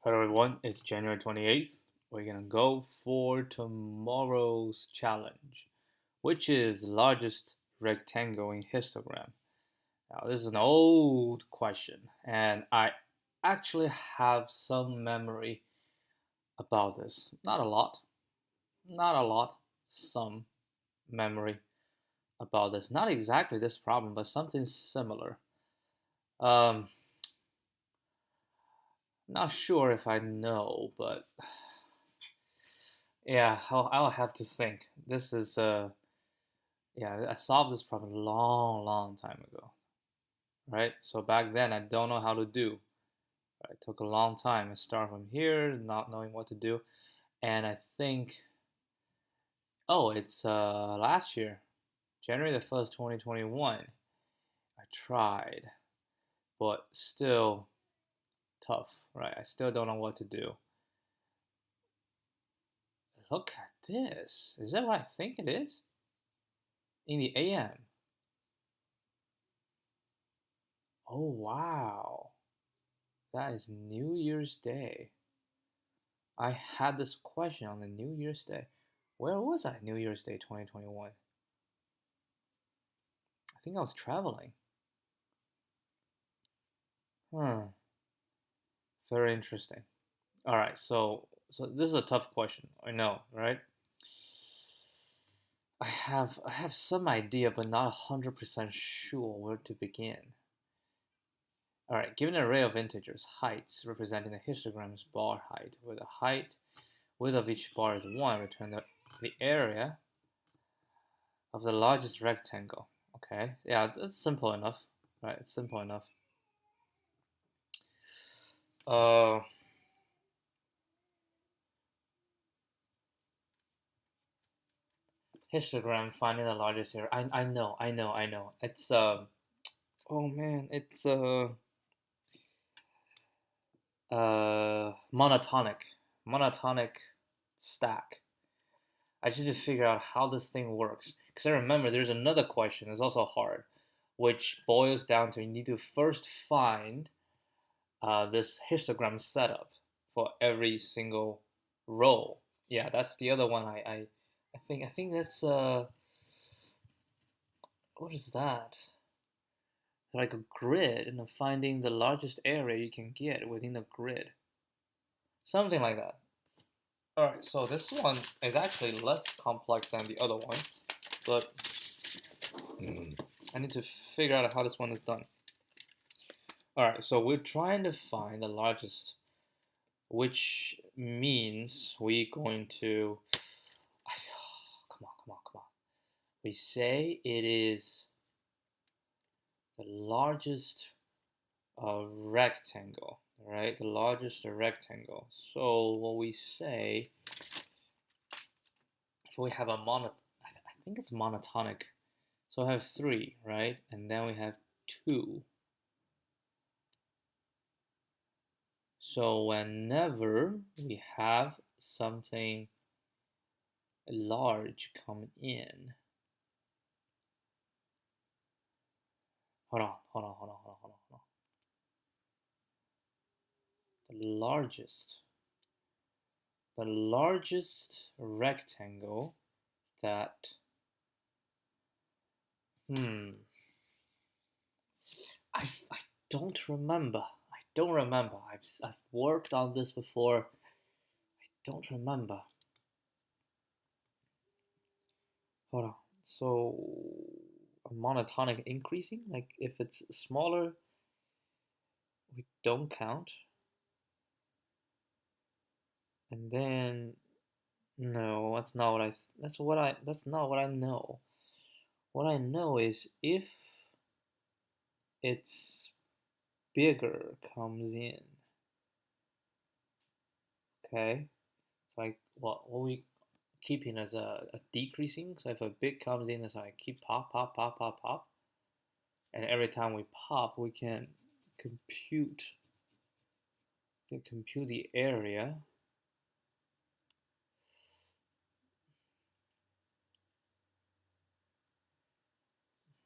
Hello everyone, it's January 28th. We're gonna go for tomorrow's challenge, which is the largest rectangle in histogram. Now, this is an old question, and I actually have some memory about this. Not a lot, some memory about this. Not exactly this problem, but something similar. Um, Not sure if I know, but yeah, I'll have to think. This is yeah, I solved this problem a long time ago, right? So back then I don't know how to do. Right? It took a long time. I start from here, not knowing what to do, and I think, oh, it's last year, January the 1st, 2021. I tried, but still tough, right? I still don't know what to do. Look at this. Is that what I think it is? In the AM. Oh, wow. That is New Year's Day. I had this question on the New Year's Day. Where was I New Year's Day 2021? I think I was traveling. Hmm. Very interesting. All right, so this is a tough question. I know, right? I have some idea, but not 100% sure where to begin. All right, given an array of integers, heights representing the histogram's bar height, where the height width of each bar is 1, return the area of the largest rectangle. Okay, yeah, it's simple enough, right? It's simple enough. Uh, Histogram finding the largest area. I know. It's oh man, it's monotonic stack. I just need to figure out how this thing works because I remember there's another question. It's also hard, which boils down to you need to first find this histogram setup for every single row. Yeah, that's the other one. I think that's what is that? Like a grid and finding the largest area you can get within the grid. Something like that. Alright, so this one is actually less complex than the other one, but I need to figure out how this one is done. Alright, so we're trying to find the largest, which means we're going to. Come on. We say it is the largest rectangle, right? The largest rectangle. So what we say, if we have I think it's monotonic. So I have 3, right? And then we have 2. So whenever we have something large come in, hold on. The largest rectangle that, I don't remember. I don't remember. I've worked on this before. I don't remember. Hold on. So a monotonic increasing, like if it's smaller, we don't count. And then no, that's not what I know. What I know is if it's bigger comes in. Okay? Like what we keeping as a decreasing. So if a big comes in, it's like keep pop. And every time we pop we compute can compute the area.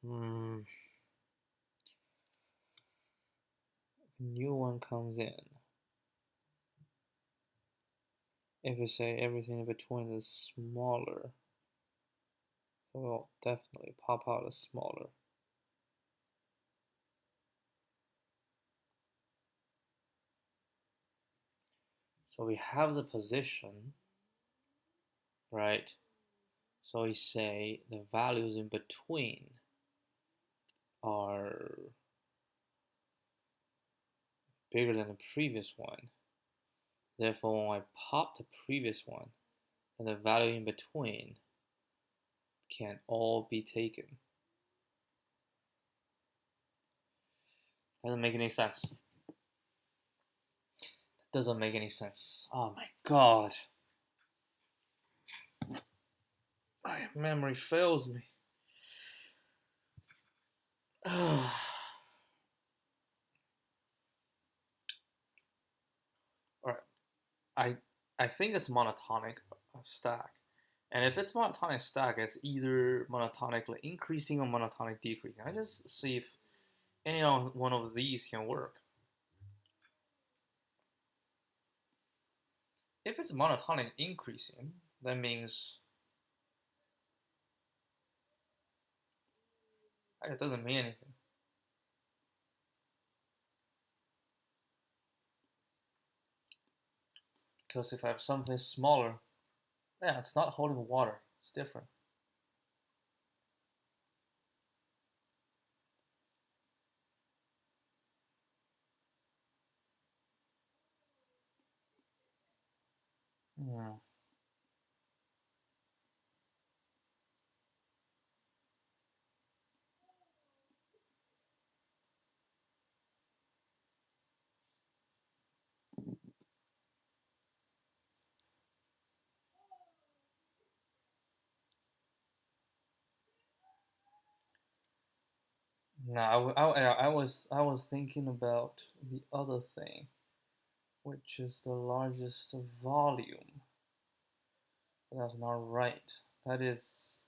Hmm. New one comes in. If we say everything in between is smaller, it will definitely pop out as smaller. So we have the position, right? So we say the values in between are bigger than the previous one. Therefore, when I pop the previous one, then the value in between can all be taken. Doesn't make any sense. That doesn't make any sense. Oh my god. My memory fails me. Alright. I think it's monotonic stack. And if it's monotonic stack, it's either monotonically increasing or monotonic decreasing. I just see if any one of these can work. If it's monotonic increasing, that means it doesn't mean anything. Because if I have something smaller, yeah, it's not holding water. It's different. Hmm. No, I was thinking about the other thing, which is the largest volume. But that's not right. That is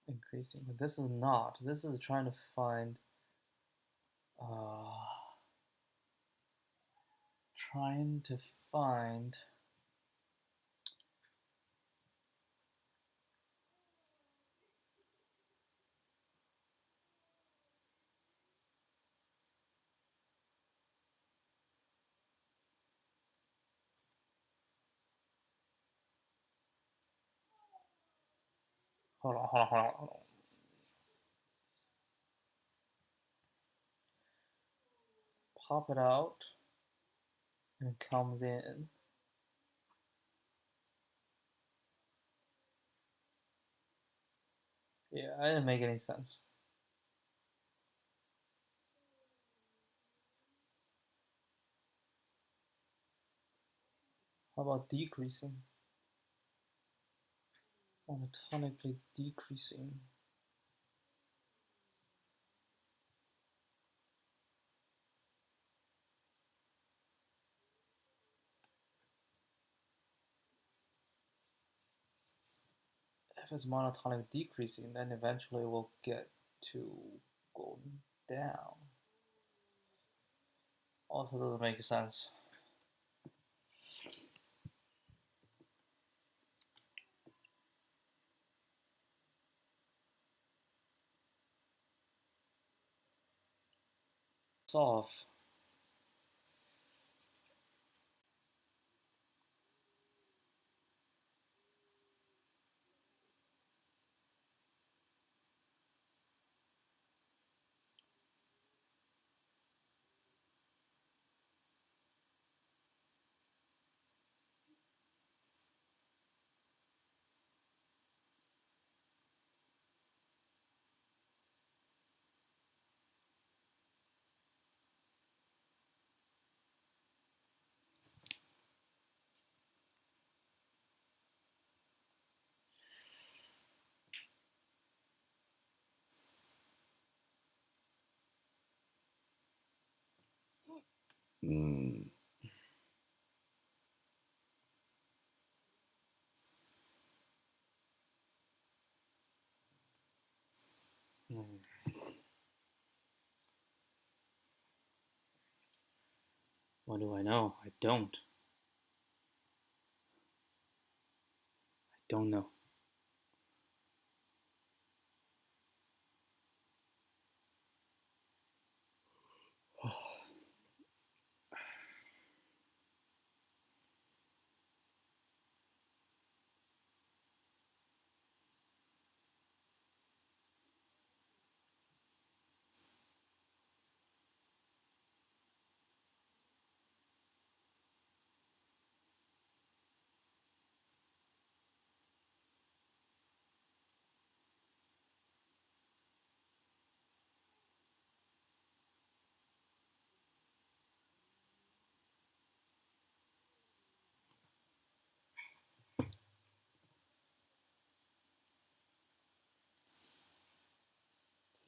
increasing, but this is not. This is trying to find, uh, trying to find. Hold on. Pop it out, and it comes in. Yeah, I didn't make any sense. How about decreasing? Monotonically decreasing. If it's monotonic decreasing, then eventually we'll get to go down. Also doesn't make sense. Solve. Mm. Mm. What do I know? I don't. don't know.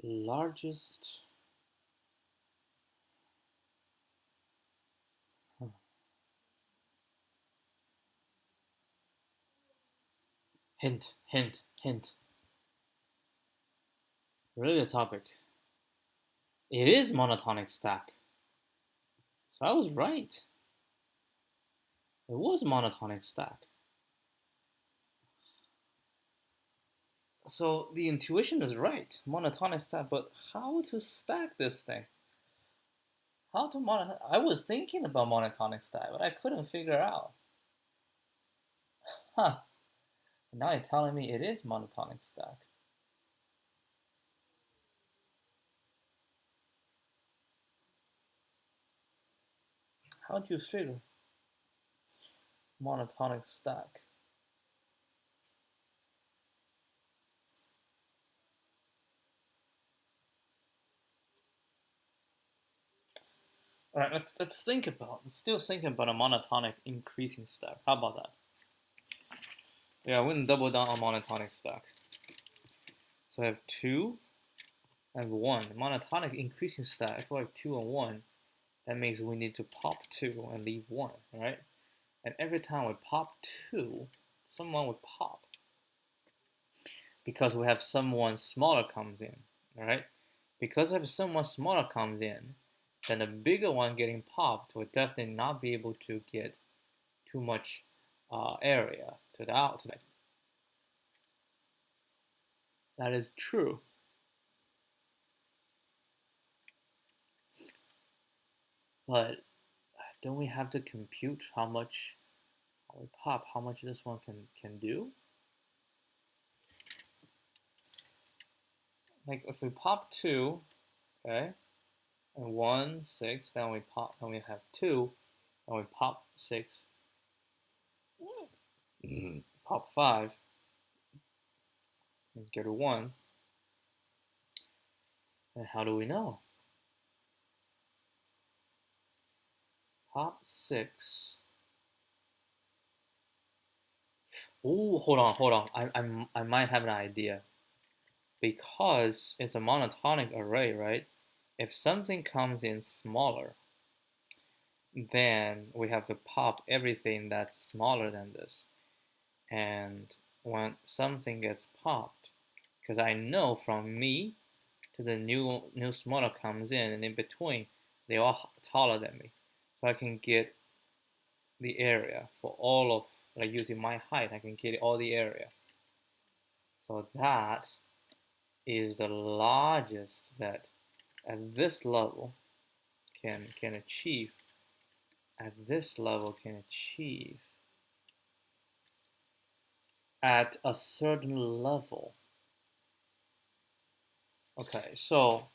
Largest. Hint, hint, hint. Really a topic. It is monotonic stack. So I was right. It was monotonic stack. So the intuition is right, monotonic stack, but how to stack this thing? How to I was thinking about monotonic stack, but I couldn't figure out. Huh. Now you're telling me it is monotonic stack. How'd you figure monotonic stack? All right, let's still think about a monotonic increasing stack. How about that? Yeah, we're gonna double down on monotonic stack. So I have 2 and 1. Monotonic increasing stack. If we have 2 and 1, that means we need to pop 2 and leave 1, right? And every time we pop 2, someone would pop. Because we have someone smaller comes in, right? Because we have someone smaller comes in, then the bigger one getting popped will definitely not be able to get too much area to the outside. That is true. But don't we have to compute how much we pop, how much this one can do? Like if we pop 2, okay, and 1, 6, then we pop, and we have 2, and we pop 6, pop 5, and get a 1. And how do we know? Pop 6. Oh, hold on. I might have an idea. Because it's a monotonic array, right? If something comes in smaller, then we have to pop everything that's smaller than this. And when something gets popped, because I know from me to the new smaller comes in, and in between, they're all taller than me. So I can get the area for all of, like using my height, I can get all the area. So that is the largest that at this level can achieve. At this level can achieve. At a certain level. Okay, so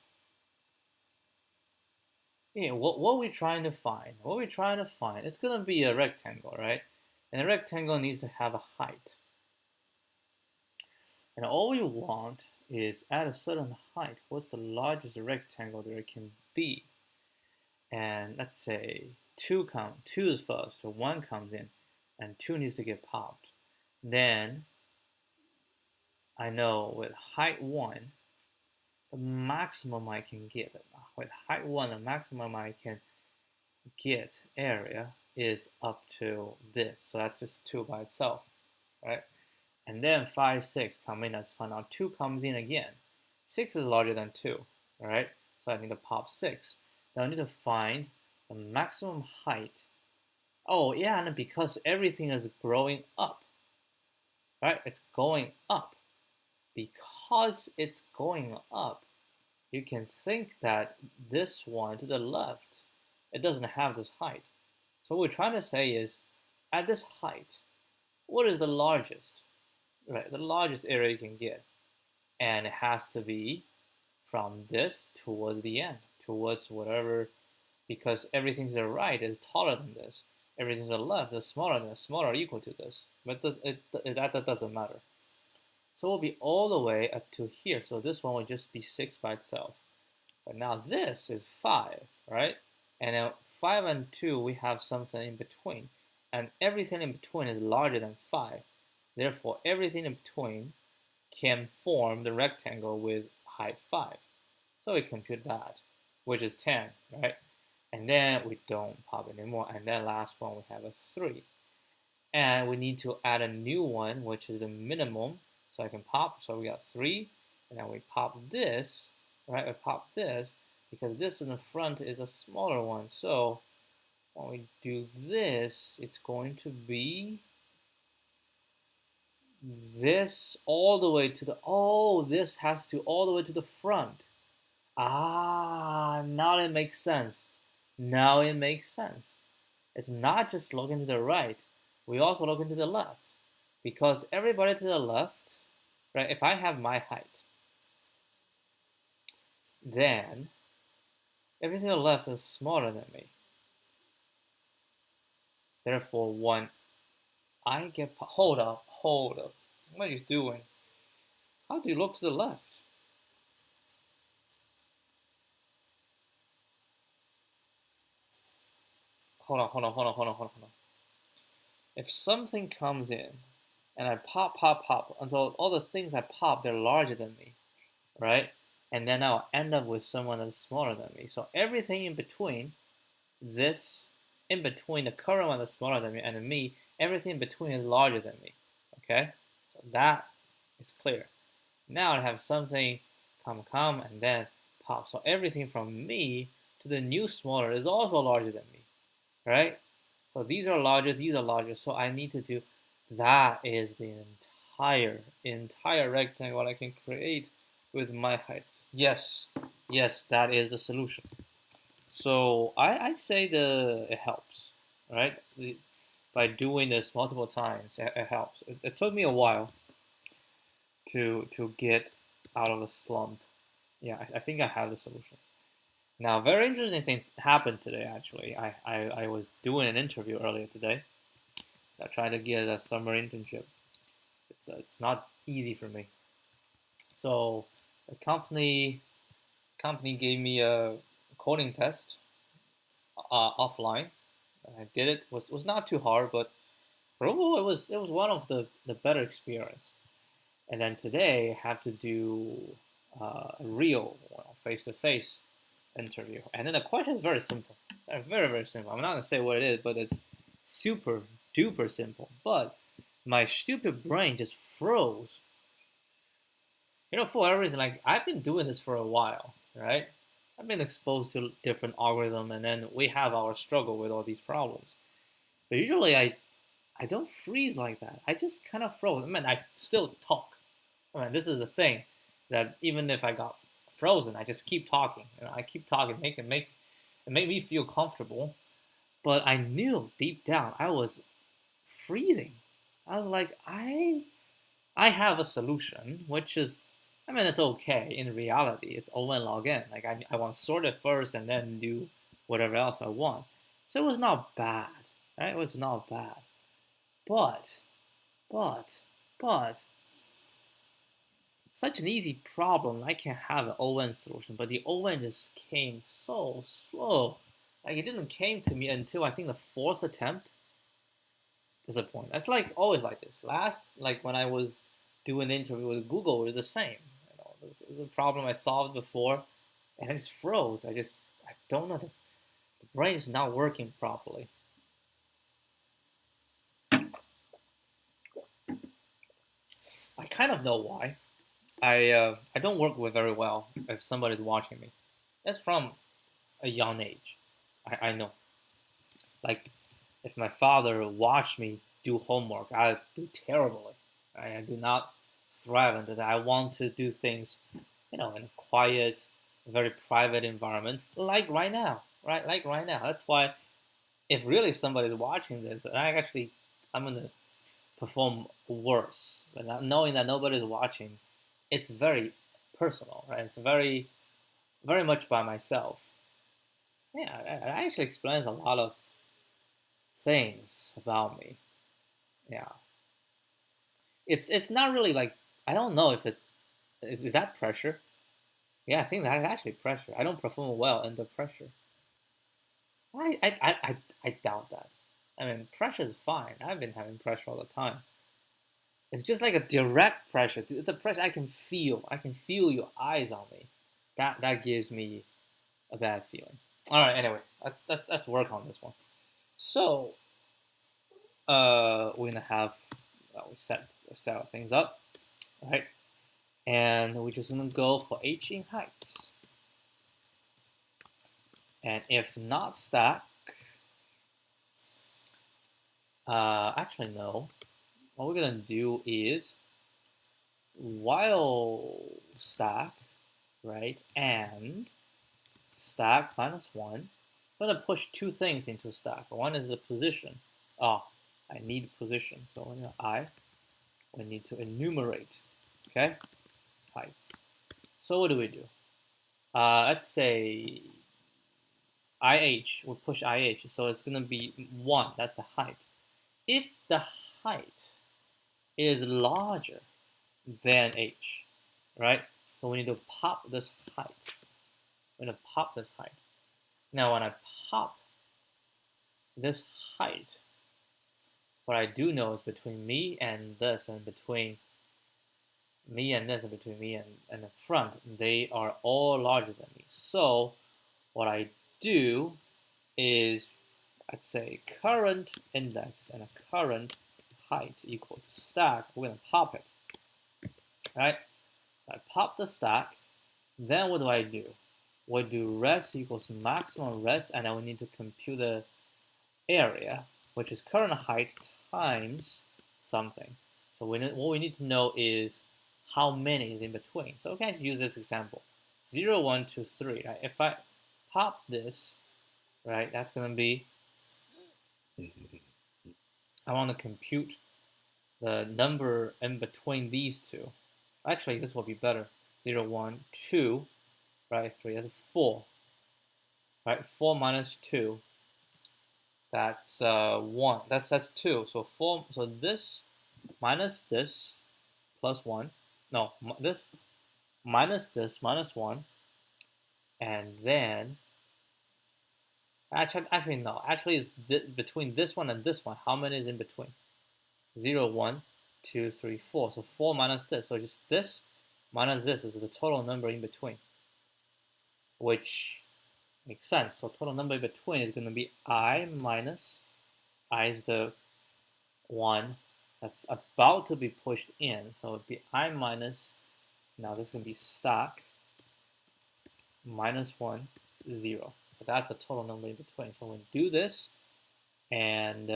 yeah, what are we trying to find? What are we trying to find? It's gonna be a rectangle, right? And a rectangle needs to have a height. And all we want is at a certain height, what's the largest rectangle there can be? And let's say 2 is first, so 1 comes in, and 2 needs to get popped. Then I know with height 1, the maximum I can get. With height 1, the maximum I can get area is up to this. So that's just 2 by itself, right? And then 5, 6 come in as fun. Now 2 comes in again. 6 is larger than 2, right? So I need to pop 6. Now I need to find the maximum height. Oh yeah, and because everything is growing up, right? It's going up. Because it's going up, you can think that this one to the left, it doesn't have this height. So what we're trying to say is, at this height, what is the largest, right? The largest area you can get. And it has to be from this towards the end, towards whatever, because everything to the right is taller than this. Everything to the left is smaller than this, smaller or equal to this. But that doesn't matter. So it will be all the way up to here. So this one will just be 6 by itself. But now this is 5, right? And now 5 and 2, we have something in between. And everything in between is larger than 5. Therefore, everything in between can form the rectangle with height 5. So we compute that, which is 10, right? And then we don't pop anymore. And then last one, we have a 3. And we need to add a new one, which is the minimum. So I can pop, so we got 3. And then we pop this, right? We pop this, because this in the front is a smaller one. So when we do this, it's going to be this all the way to the, oh, this has to all the way to the front. Ah, now it makes sense. Now it makes sense. It's not just looking to the right. We also look into the left. Because everybody to the left, right, if I have my height, then everything to the left is smaller than me. Therefore, when I get, hold up. What are you doing? How do you look to the left? Hold on. If something comes in and I pop until all the things I pop, they're larger than me, right? And then I'll end up with someone that's smaller than me. So everything in between this, in between the current one that's smaller than me and me, everything in between is larger than me, okay? So that is clear. Now I have something come and then pop. So everything from me to the new smaller is also larger than me, right? So these are larger. So I need to do, that is the entire rectangle I can create with my height. Yes, that is the solution. So I say it helps, right? By doing this multiple times, it helps. It took me a while to get out of a slump. Yeah, I think I have the solution. Now, very interesting thing happened today, actually. I was doing an interview earlier today. I tried to get a summer internship. It's not easy for me. So the company gave me a coding test offline. I did it. Was not too hard, but overall it was one of the better experience. And then today I have to do a real face-to-face interview. And then the question is very simple. Very simple. I'm not gonna say what it is, but it's super duper simple. But my stupid brain just froze. You know, for whatever reason, like I've been doing this for a while, right? I've been exposed to different algorithms, and then we have our struggle with all these problems. But usually I don't freeze like that. I just kind of froze. I mean, I still talk. I mean, this is the thing, that even if I got frozen, I just keep talking. You know, I keep talking, it made me feel comfortable. But I knew deep down I was freezing. I was like, I have a solution, which is, I mean, it's okay in reality. It's O and log n. Like I want to sort it first and then do whatever else I want. So it was not bad, right? It was not bad. But such an easy problem, I can have an ON solution, but the ON just came so slow. Like it didn't came to me until I think the 4th attempt. Disappointing. That's like always like this. Last, like when I was doing the interview with Google, it was the same. You know, this is a problem I solved before, and I just froze. I don't know. The brain is not working properly. I kind of know why. I don't work with very well if somebody's watching me. That's from a young age. I know. Like if my father watched me do homework, I'd do terribly. I do not thrive under that. I want to do things, in a quiet, very private environment, like right now, right? Like right now. That's why, if really somebody's watching this, I'm gonna perform worse. But not knowing that nobody's watching, it's very personal, right? It's very, very much by myself. Yeah, it actually explains a lot of things about me. Yeah, it's not really like, I don't know if it is that pressure. Yeah, I think that's actually pressure. I don't perform well under pressure. I doubt that. I mean, pressure is fine. I've been having pressure all the time. It's just like a direct pressure. The pressure I can feel. I can feel your eyes on me. That gives me a bad feeling. All right. Anyway, let's work on this one. So, we're gonna have we set things up, right? And we're just gonna go for h in heights. And if not stack, actually no. What we're gonna do is while stack, right, and stack minus 1. I'm gonna push two things into stack. One is the position. Oh, I need position. So we need to enumerate, okay, heights. So what do we do? Let's say IH, we push IH, so it's gonna be 1, that's the height. If the height is larger than H, right? So we need to pop this height. We're gonna pop this height. Now when I pop this height, what I do know is between me and this, and between me and this, and between me and the front, they are all larger than me. So what I do is, I'd say current index and a current height equal to stack. We're gonna pop it, right? I pop the stack, then what do? We do rest equals maximum rest, and then we need to compute the area, which is current height times something. So what we need to know is how many is in between. So we can just use this example. 0, 1, 2, 3. Right? If I pop this, right, that's going to be, I want to compute the number in between these two. Actually, this will be better. 0, 1, 2, right, 3, that's 4. Right, 4 minus 2, that's 1. That's 2. So 4. So this minus this plus 1. No, this minus this minus 1, and then actually no. Actually, it's between this one and this one. How many is in between? 0, 1, 2, 3, 4. So 4 minus this. So just this minus this is the total number in between, which makes sense. So total number in between is going to be I minus, I is the one that's about to be pushed in. So it'd be I minus, now this is going to be stack, minus 1, 0. But that's the total number in between. So we do this, and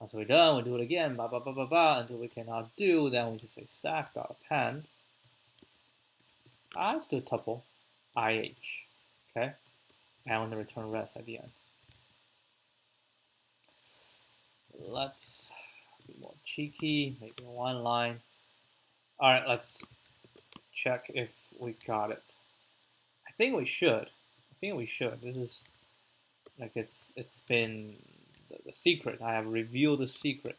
once we're done, we do it again, blah, blah, blah, blah, blah, until we cannot do, then we just say stack dot append. Let's do a tuple, IH, okay? And I'm going to return rest at the end. Let's be more cheeky, maybe one line. All right, let's check if we got it. I think we should. This is like it's been the secret. I have revealed the secret.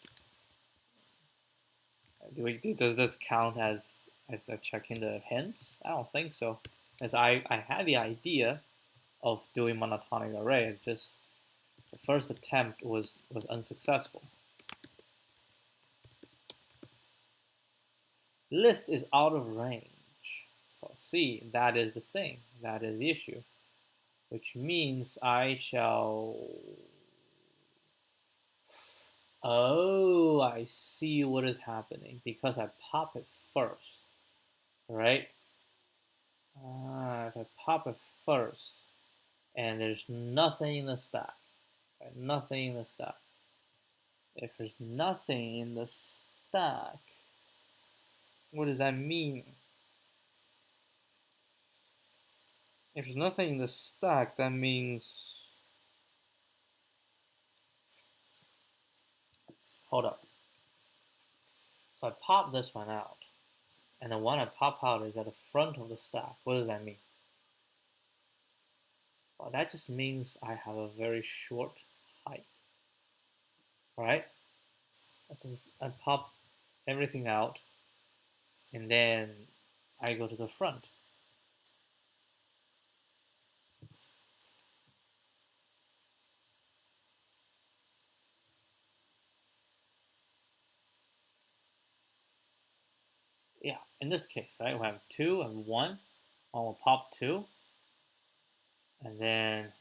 Does this count as a checking the hints? I don't think so, as I had the idea of doing monotonic array. It's just the first attempt was unsuccessful. List is out of range. So see, that is the thing. That is the issue. Which means I shall... Oh, I see what is happening. Because I pop it first. Right? If I pop it first, and there's nothing in the stack. Right? Nothing in the stack. If there's nothing in the stack, What does that mean? If there's nothing in the stack, that means, hold up. So I pop this one out, and the one I pop out is at the front of the stack. What does that mean? Well, that just means I have a very short height. All right? I pop everything out, and then I go to the front. Yeah, in this case, right, we have 2 and 1. I will pop 2, and then,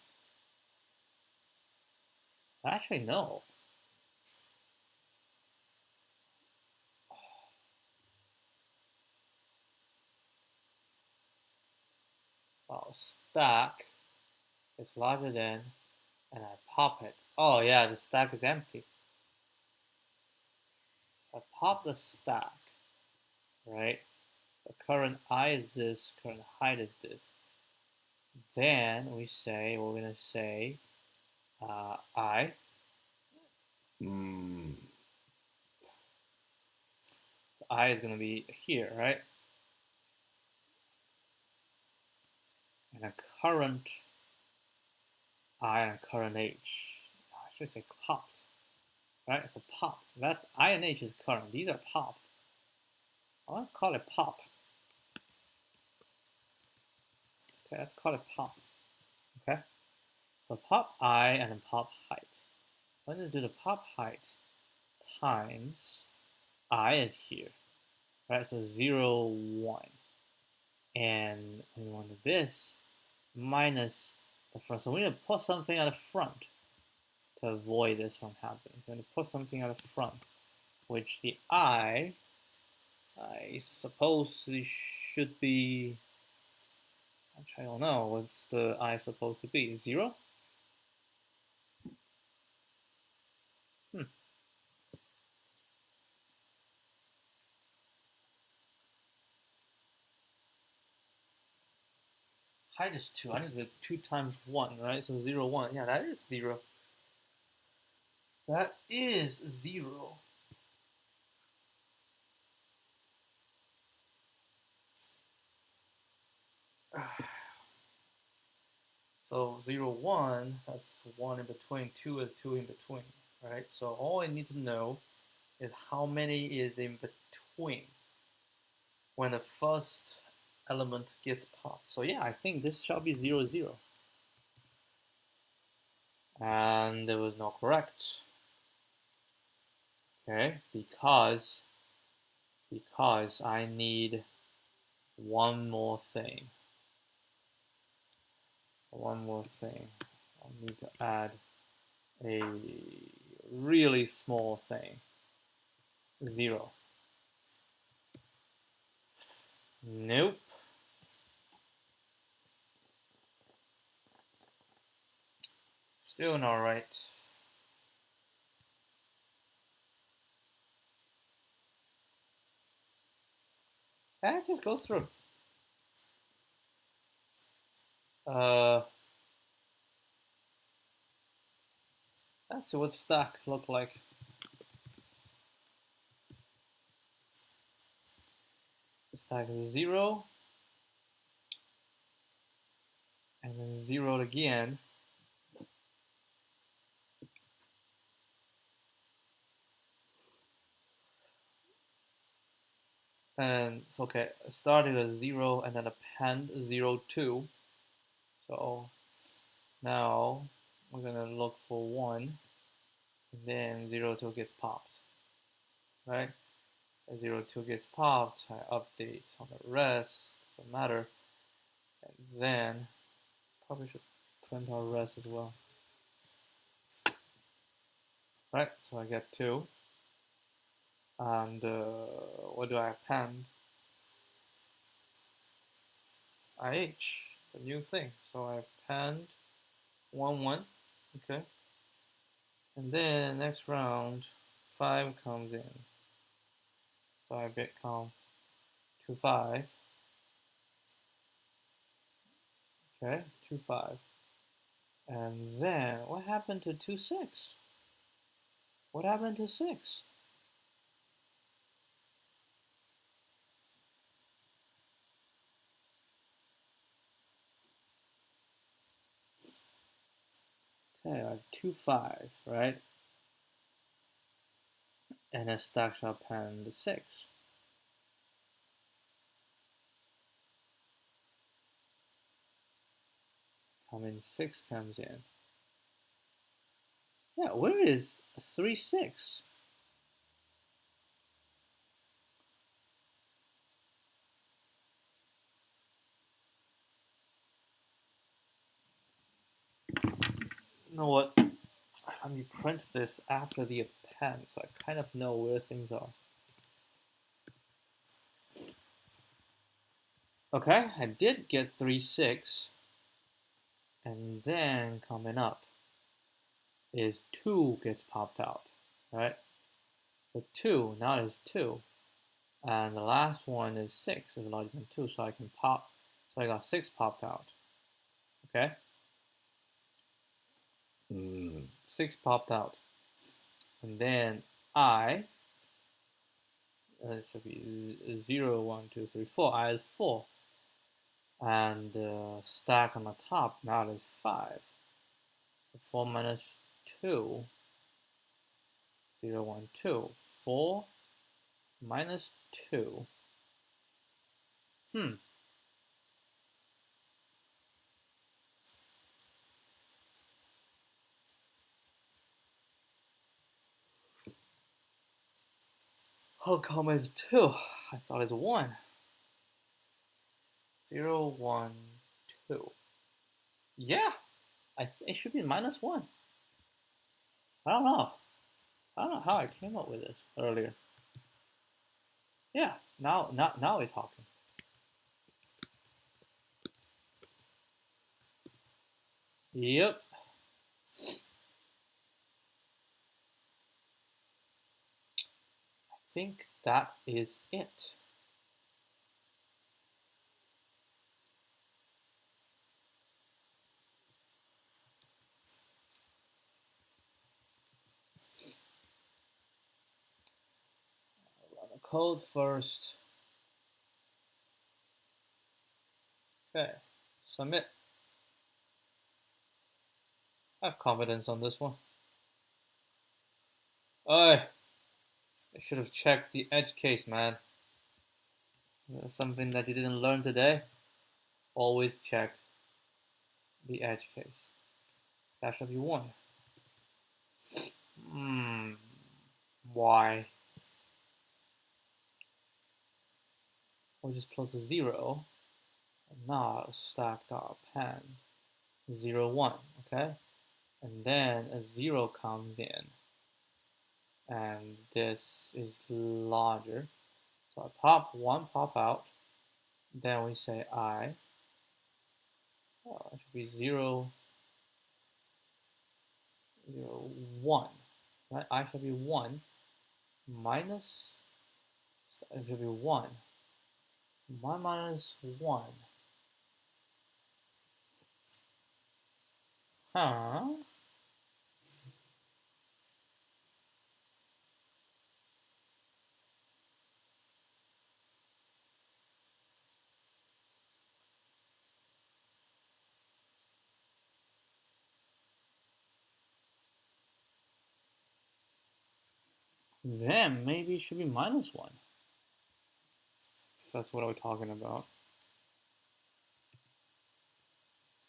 actually, no. Well, stack is larger than, and I pop it. Oh yeah, the stack is empty. I pop the stack, right? The current I is this, current height is this. Then we're gonna say I. I is gonna be here, right? And a current I and current H. I should say popped, right? So popped. That's I and H is current. These are popped. I'll call it pop. Okay, let's call it pop. Okay, so pop I and then pop height. I'm going to do the pop height times I is here, right? So 0, 1. And we want this minus the front. So we need to put something at the front to avoid this from happening. So I'm going to put something at the front, which the I suppose it should be, actually I don't know, what's the I supposed to be? 0? Height is 2. I need to do 2 times 1, right? So 0, 1. Yeah, that is 0. That is 0. So 0, 1, that's 1 in between, 2 is 2 in between, right? So all I need to know is how many is in between when the first element gets popped. So yeah, I think this shall be 0, 0. And there was no correct. Okay, because I need one more thing. One more thing. I need to add a really small thing. 0. Nope. Still not right. Let's just go through. Let's see what stack look like. The stack is 0, and then 0 again. And it's okay. I started at 0 and then append 0, 2. So now we're gonna look for 1, and then 0, 2 gets popped. Right? As 0, 2 gets popped, I update on the rest, doesn't matter. And then probably should print our rest as well. Right, so I get 2. And what do I append? IH, the new thing. So I append 1, 1. Okay. And then next round, 5 comes in. So I bit count 2, 5. Okay, 2, 5. And then, what happened to 2, 6? What happened to 6? Okay, I have 2, 5, right? And a stack shall append 6. Coming 6 comes in. Yeah, where is 3, 6? You know what? Let me print this after the append so I kind of know where things are. Okay, I did get 3, 6. And then coming up is 2 gets popped out, right? So 2, now there's 2. And the last one is 6, is larger than 2, so I can pop. So I got 6 popped out, okay? 6 popped out. And then it should be 0, 1, 2, 3, 4. I is 4. And stack on the top, now it is 5. So 4 minus 2, 0, 1, 2. 4 minus 2. How come it's 2? I thought it's 1. 0, 1, 2. Yeah, it should be minus 1. I don't know. I don't know how I came up with this earlier. Yeah, now we're talking. Yep. I think that is it. Run the code first. Okay, submit. I have confidence on this one. I should have checked the edge case, man. That's something that you didn't learn today. Always check the edge case. That should be 1. Why? We'll just plus a 0. And now stack dot append 0, 1. Okay? And then a 0 comes in. And this is larger. So I pop 1, pop out. Then we say I. It should be 0, 0, 1. Right? I should be 1 minus, it should be 1. 1 minus 1. Huh? Then maybe it should be minus 1. If that's what we're talking about.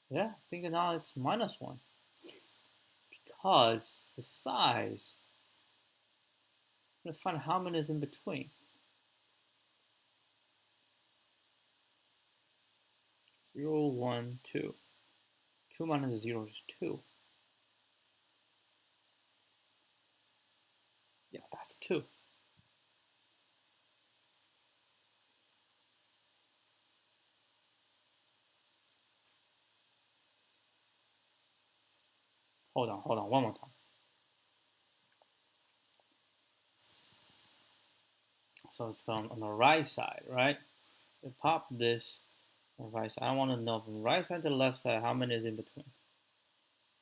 Yeah, I think now it's minus 1. Because the size, I'm going to find how many is in between. 0, 1, 2. 2 minus 0 is 2. Yeah, that's 2. Hold on, one more time. So it's on the right side, right? So pop this on the right side. I want to know from the right side to the left side how many is in between.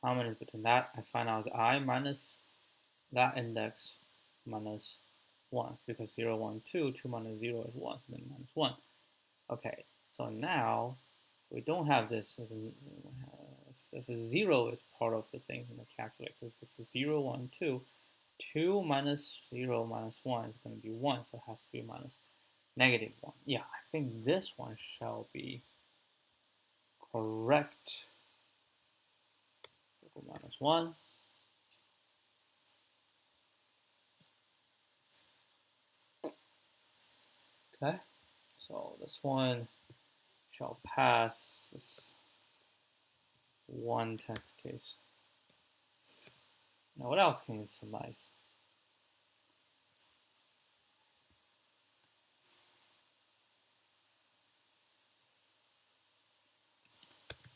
How many is between that? I find out is I minus that index minus 1, because 0, 1, 2, 2 minus 0 is 1, so then minus 1. Okay, so now we don't have this. If a 0 is part of the thing in the calculator, so if it's a 0, 1, 2, 2 minus 0 minus 1 is going to be 1, so it has to be minus negative 1. Yeah, I think this one shall be correct. Minus 1. Okay, so this one shall pass this one test case. Now, what else can you surmise?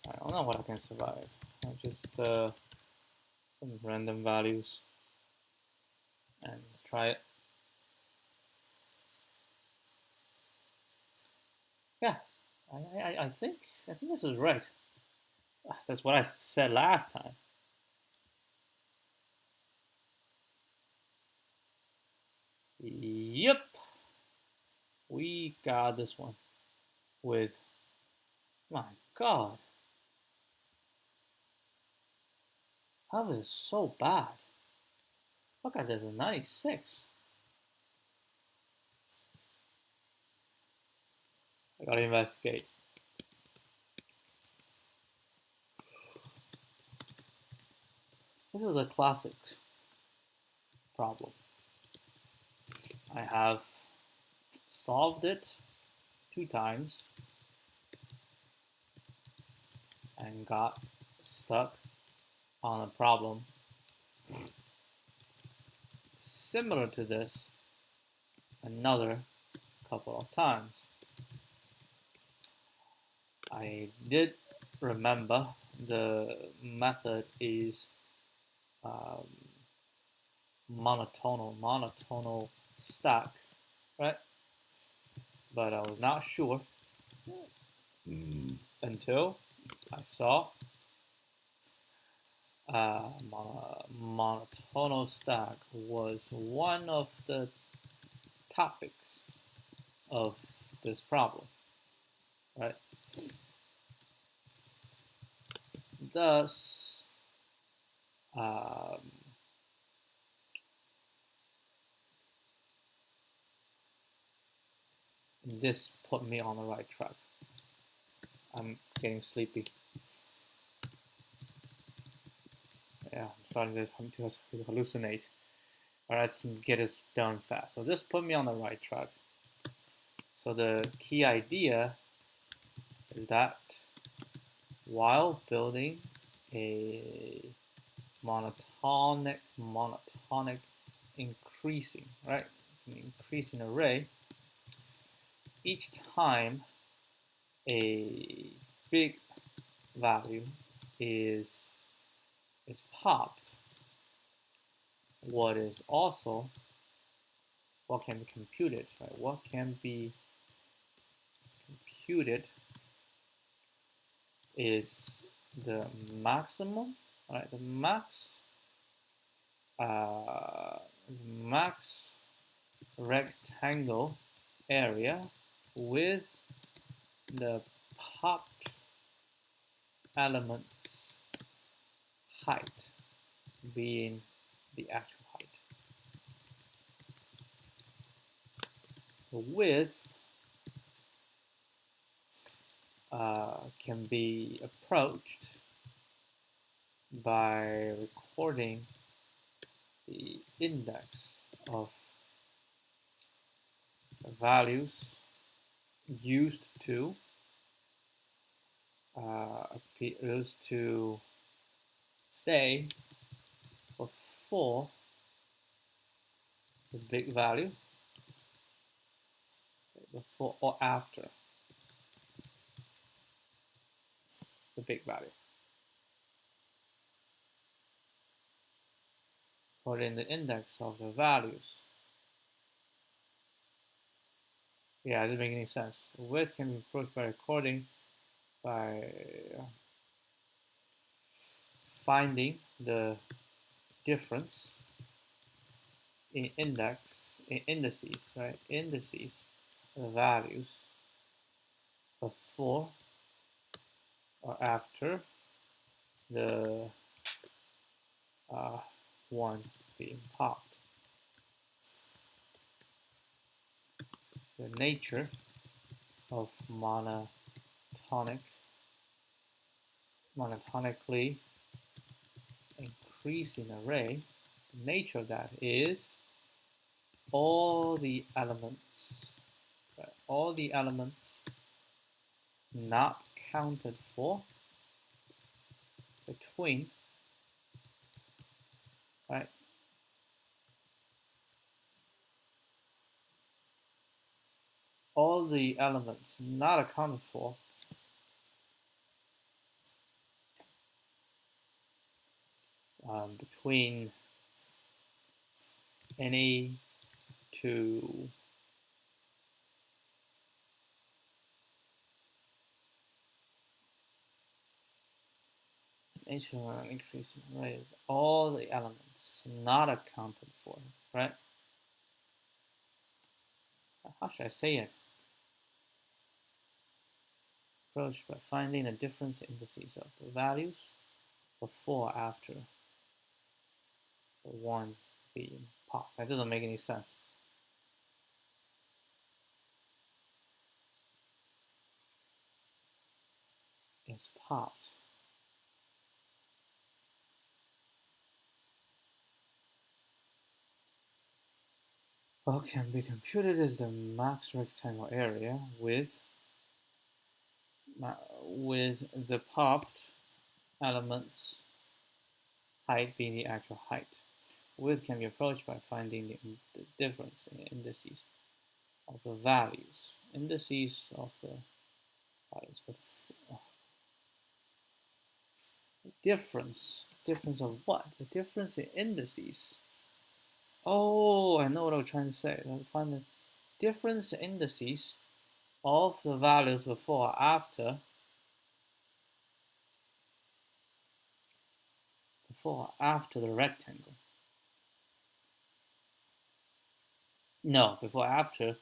I don't know what I can survive. Just some random values and try it. Yeah, I think this is right. That's what I said last time. Yep, we got this one with, my God, how is this so bad? Look at this, a 96. I gotta investigate. This is a classic problem. I have solved it 2 times and got stuck on a problem similar to this another couple of times. I did remember the method is monotonal stack, right? But I was not sure until I saw monotonal stack was one of the topics of this problem, right? Thus, this put me on the right track. I'm getting sleepy. Yeah, I'm starting to hallucinate. All right, let's get this done fast. So this put me on the right track. So the key idea is that while building a monotonic increasing, right? It's an increasing array. Each time a big value is popped, what can be computed, right? What can be computed is the maximum, right? The max rectangle area with the popped element's height being the actual height. The width can be approached by recording the index of the values used to stay before the big value, before or after the big value. Put in the index of the values Yeah, it doesn't make any sense. Width can be approached by finding the difference in indices, right? Indices, the values before or after the one being popped. The nature of monotonically increasing array, the nature of that is all the elements, right, all the elements not counted for between, right, all the elements not accounted for between any two nature of increasing array, all the elements not accounted for, right? How should I say it? Approach by finding the difference indices of the values before after the one being popped. That doesn't make any sense. It's popped. What can be computed is the max rectangle area with the popped element's height being the actual height. Width can be approached by finding the difference in the indices of the values. Indices of the values. Difference. Difference of what? The difference in indices. Oh, I know what I was trying to say. I find the difference in indices of the values before or after the rectangle. No, before after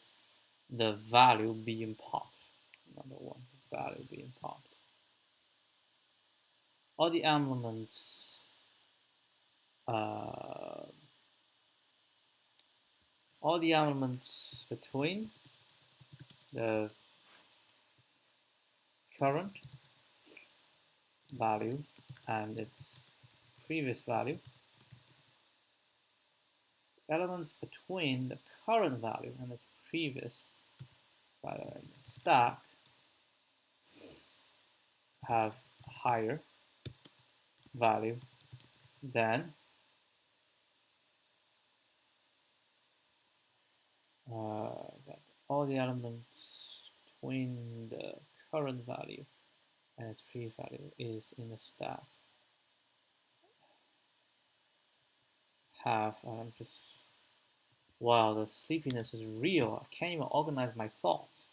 the value being popped. Number one, the value being popped. All the elements between the current value and its previous value, elements between the current value and its previous value in the stack have a higher value than that all the elements between the current value and its previous value is in the stack have, wow, the sleepiness is real. I can't even organize my thoughts.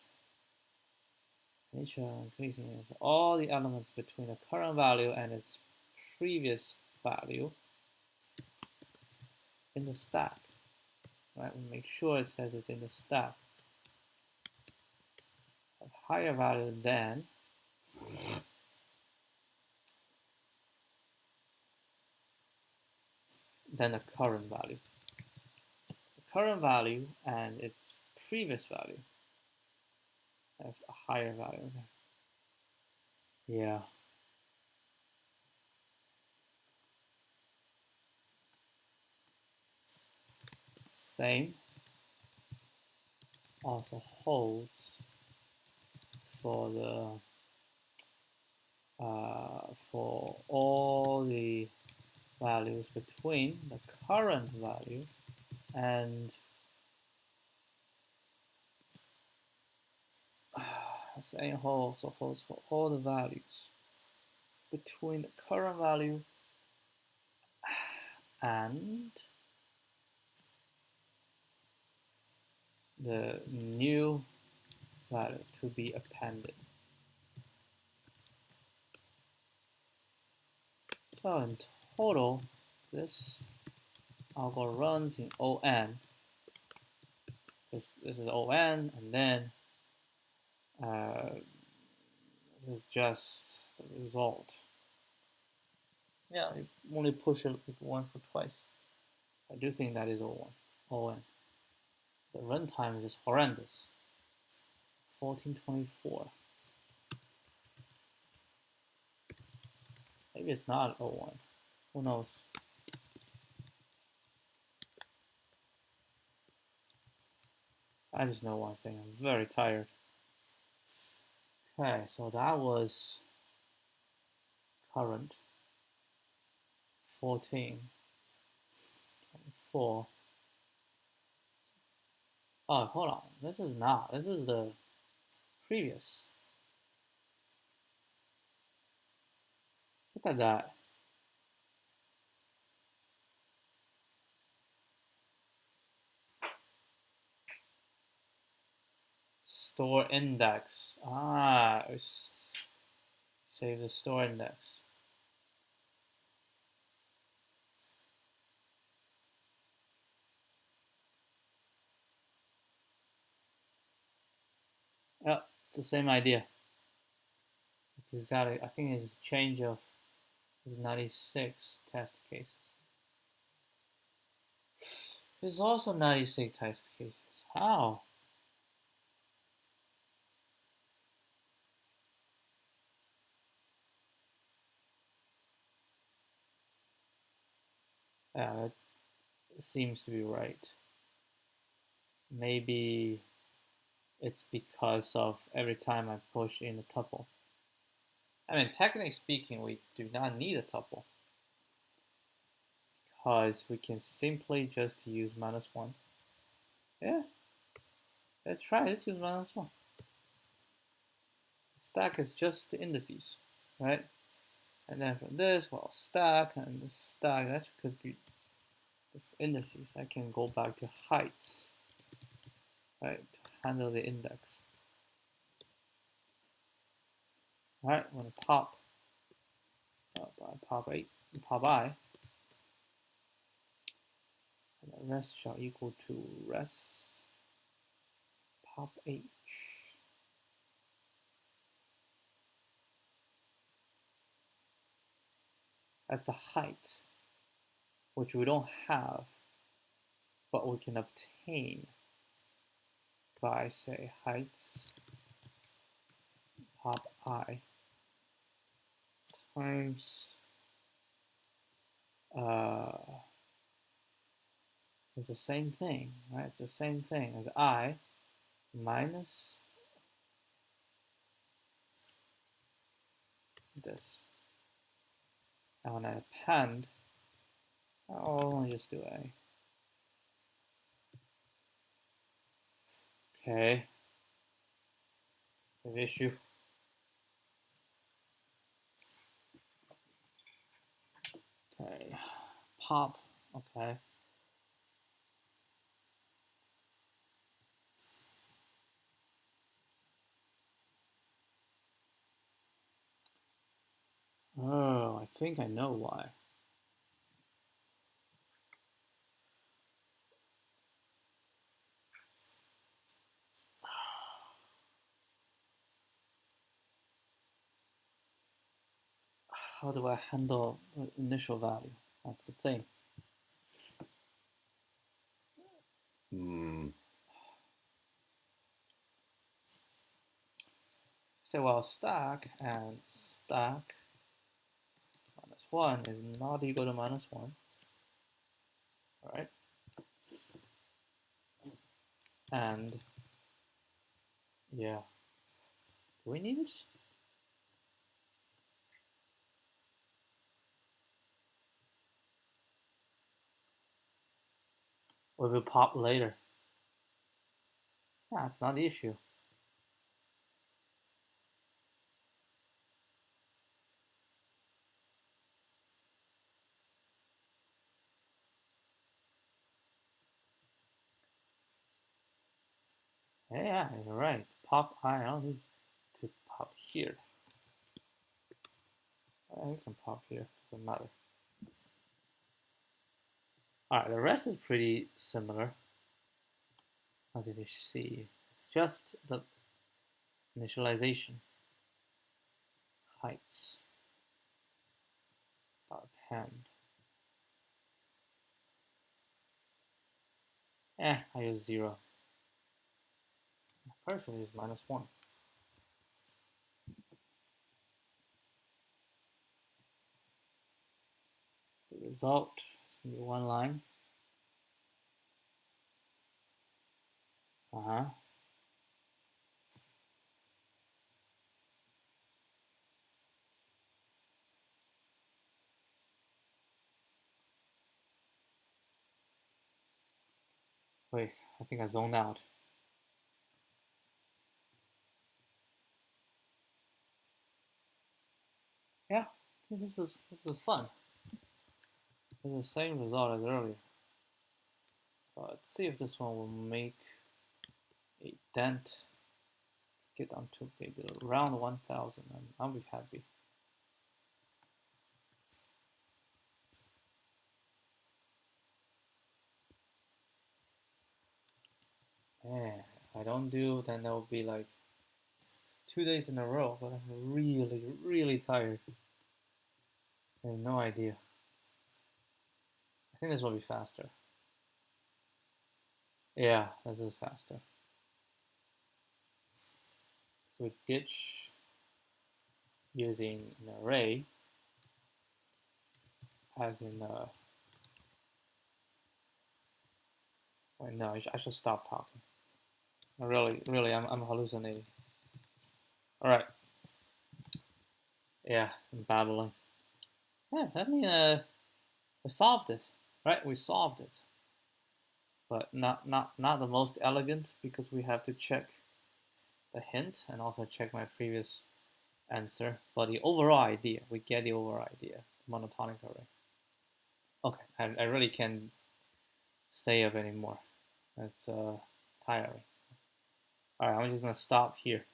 Nature increasing is all the elements between the current value and its previous value in the stack. Right? We make sure it says it's in the stack. A higher value than the current value. The current value and its previous value have a higher value. Yeah. Same also holds for the for all the values between the current value and same also holds for all the values between the current value and the new value to be appended. So in total, this algorithm runs in on. This is on, and then this is just the result. Yeah, you only push it like once or twice. I do think that is on. The runtime is just horrendous. 1424. Maybe it's not 01. Who knows? I just know one thing. I'm very tired. Okay, so that was current 14, 24. Oh, hold on. This is not. This is the previous. Look at that. Store index. Save the store index. Yeah, it's the same idea. It's exactly. I think it's a change of 96 test cases. There's also 96 test cases. How? Yeah, it seems to be right. Maybe it's because of every time I push in a tuple. I mean, technically speaking, we do not need a tuple because we can simply just use -1. Yeah, let's try. Let's use -1. Stack is just the indices, right? And then from this, well, stack and the stack, that could be this indices. I can go back to heights, right, to handle the index. All right, I'm gonna pop pop I, and the rest shall equal to rest pop h. As the height, which we don't have, but we can obtain by, say, heights pop I times it's the same thing, right? It's the same thing as I minus this. And when I append, I'll only just do A. Okay. An issue. Okay. Pop. Okay. Oh, I think I know why. How do I handle the initial value? That's the thing. So, well, stack and stack -1 is not equal to -1. All right. And yeah, do we need this? Or will pop later? Yeah, it's not the issue. Yeah, you're right. pop, I don't need to pop here. I can pop here, doesn't matter. Alright, the rest is pretty similar. As you see, it's just the initialization. Heights. Append. I use 0. First I use -1. The result is going to be one line. Wait, I think I zoned out. Yeah, I think this is fun. It's the same result as earlier. So let's see if this one will make a dent. Let's get down to maybe around 1,000 and I'll be happy. Man, if I don't do, then that will be like 2 days in a row, but I'm really, really tired. I have no idea. I think this will be faster. Yeah, this is faster. So we ditch using an array as in wait, no, I should stop talking. Really, I'm hallucinating. All right. Yeah, I'm babbling. Yeah, I mean, we solved it, right? We solved it, but not the most elegant because we have to check the hint and also check my previous answer. But the overall idea, we get the overall idea. Monotonic array. Okay, I really can't stay up anymore. It's tiring. All right, I'm just gonna stop here.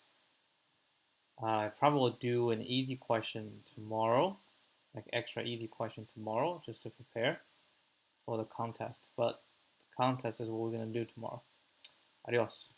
I probably will do an easy question tomorrow, like extra easy question tomorrow, just to prepare for the contest. But the contest is what we're gonna do tomorrow. Adios.